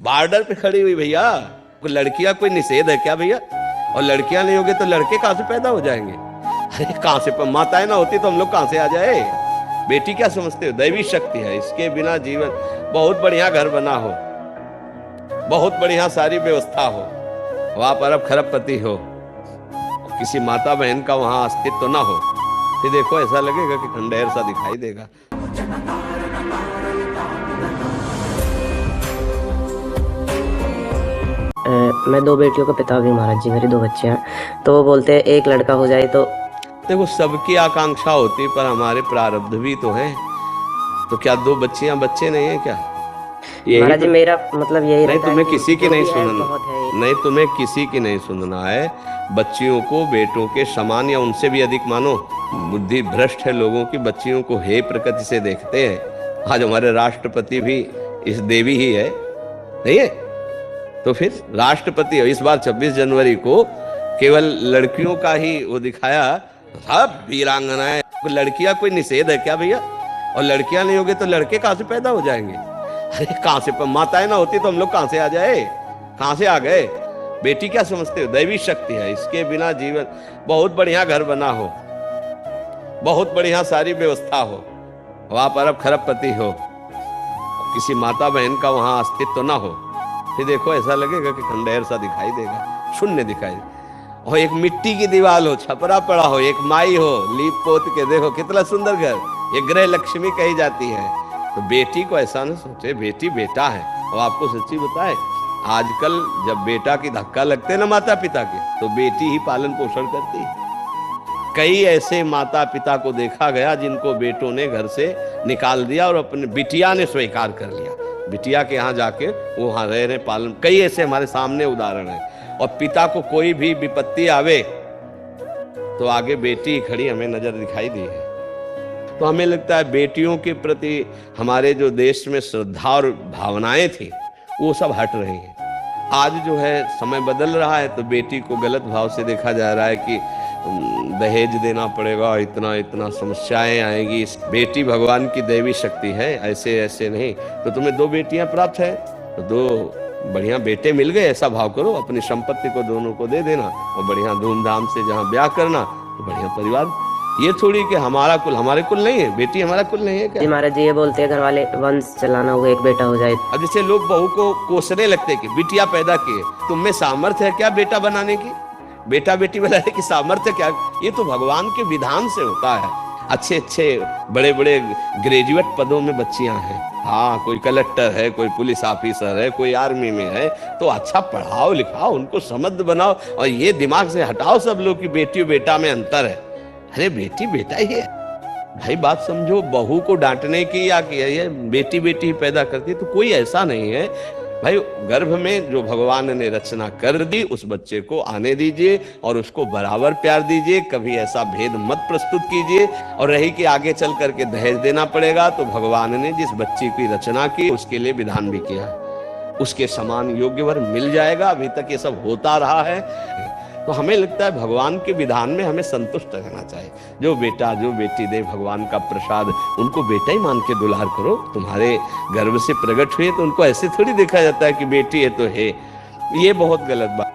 Border पे खड़ी हुई भैया। लड़कियां कोई निषेध है क्या भैया? और लड़कियां नहीं होगी तो लड़के कहां से पैदा हो जाएंगे? अरे कहां से, माताएं ना होती तो हम लोग कहां से आ जाए? बेटी क्या समझते हो? दैवी शक्ति है, इसके बिना जीवन। बहुत बढ़िया घर बना हो, बहुत बढ़िया सारी व्यवस्था हो, आप अरब खरबपति हो, किसी माता बहन का वहां अस्तित्व ना हो, फिर देखो ऐसा लगेगा कि खंडहर सा दिखाई देगा। मैं दो बेटियों का पिता भी महाराज जी, मेरी दो बच्चे हैं। तो वो बोलते हैं एक लड़का हो जाए तो देखो सबकी आकांक्षा होती, पर हमारे प्रारब्ध भी तो हैं। तो क्या दो बच्चियां बच्चे नहीं है क्या? महाराज जी मेरा मतलब यही नहीं, रहता है तुम्हें कि किसी की जो नहीं भी है सुनना, बहुत है। नहीं तुम्हें किसी की नहीं सुनना है। बच्चियों को बेटों के समान या उनसे भी अधिक मानो। बुद्धि भ्रष्ट है लोगों की, बच्चियों को हे प्रकृति से देखते हैं। आज हमारे राष्ट्रपति भी इस देवी ही है, नहीं है? तो फिर राष्ट्रपति इस बार 26 जनवरी को केवल लड़कियों का ही वो दिखाया, सब वीरांगनाएं। लड़कियां कोई निषेध है क्या भैया? और लड़कियां नहीं होगी तो लड़के कहां से पैदा हो जाएंगे? अरे कहां से, माताएं ना होती तो हम लोग कहां से आ जाए? कहां से आ गए? बेटी क्या समझते हो? दैवी शक्ति है, इसके बिना जीवन। बहुत बढ़िया घर बना हो, बहुत बढ़िया सारी व्यवस्था हो, आप अरब खरबपति हो, किसी माता बहन का वहां अस्तित्व ना हो, फिर देखो ऐसा लगेगा कि खंडहर सा दिखाई देगा, शून्य दिखाई। और एक मिट्टी की दीवार हो, छपरा पड़ा हो, एक माई हो, लीप पोत के देखो कितना सुंदर घर, ये गृह लक्ष्मी कही जाती है। तो बेटी को ऐसा ना सोचे, बेटी बेटा है। और आपको सच्ची बताए, आजकल जब बेटा की धक्का लगते ना माता पिता के, तो बेटी ही पालन पोषण करती है। कई ऐसे माता पिता को देखा गया जिनको बेटों ने घर से निकाल दिया और अपने बिटिया ने स्वीकार कर लिया, बिटिया के यहाँ जाके वो वहाँ रह रहे पालन। कई ऐसे हमारे सामने उदाहरण है। और पिता को कोई भी विपत्ति आवे तो आगे बेटी खड़ी हमें नजर दिखाई दी है। तो हमें लगता है बेटियों के प्रति हमारे जो देश में श्रद्धा और भावनाएं थी वो सब हट रही हैं। आज जो है समय बदल रहा है, तो बेटी को गलत भाव से देखा जा रहा है कि दहेज देना पड़ेगा, इतना इतना समस्याएं आएगी। बेटी भगवान की दैवी शक्ति है, ऐसे ऐसे नहीं। तो तुम्हें दो बेटियां प्राप्त है तो दो बढ़िया बेटे मिल गए, ऐसा भाव करो, अपनी संपत्ति को दोनों को दे देना और बढ़िया धूमधाम से जहाँ ब्याह करना, तो बढ़िया परिवार। ये थोड़ी कि हमारा कुल हमारे कुल नहीं है, बेटी हमारा कुल नहीं है क्या? महाराज जी ये बोलते हैं घर वाले वंश चलाना हुआ, एक बेटा हो जाए। अब जैसे लोग बहू को कोसने लगते कि बिटिया पैदा किए, तुम में सामर्थ्य है क्या बेटा बनाने की? बेटा बेटी बनाने की सामर्थ्य क्या? ये तो भगवान के विधान से होता है। अच्छे अच्छे बड़े बड़े ग्रेजुएट पदों में बच्चियां हैं, हाँ, कोई कलेक्टर है, कोई पुलिस ऑफिसर है, कोई आर्मी में है, तो अच्छा पढ़ाओ लिखाओ, उनको समझ बनाओ। और ये दिमाग से हटाओ सब लोग कि बेटी और बेटा में अंतर है। अरे बेटी बेटा ही है भाई, बात समझो। बहू को डांटने की या कि ये बेटी बेटी ही पैदा करती है, तो कोई ऐसा नहीं है भाई। गर्भ में जो भगवान ने रचना कर दी, उस बच्चे को आने दीजिए और उसको बराबर प्यार दीजिए, कभी ऐसा भेद मत प्रस्तुत कीजिए। और रही कि आगे चल करके दहेज देना पड़ेगा, तो भगवान ने जिस बच्ची की रचना की उसके लिए विधान भी किया, उसके समान योग्य वर मिल जाएगा। अभी तक ये सब होता रहा है। तो हमें लगता है भगवान के विधान में हमें संतुष्ट रहना चाहिए। जो बेटा जो बेटी दे भगवान का प्रसाद, उनको बेटा ही मान के दुलार करो। तुम्हारे गर्भ से प्रकट हुए तो उनको ऐसे थोड़ी देखा जाता है कि बेटी है तो है, ये बहुत गलत बात।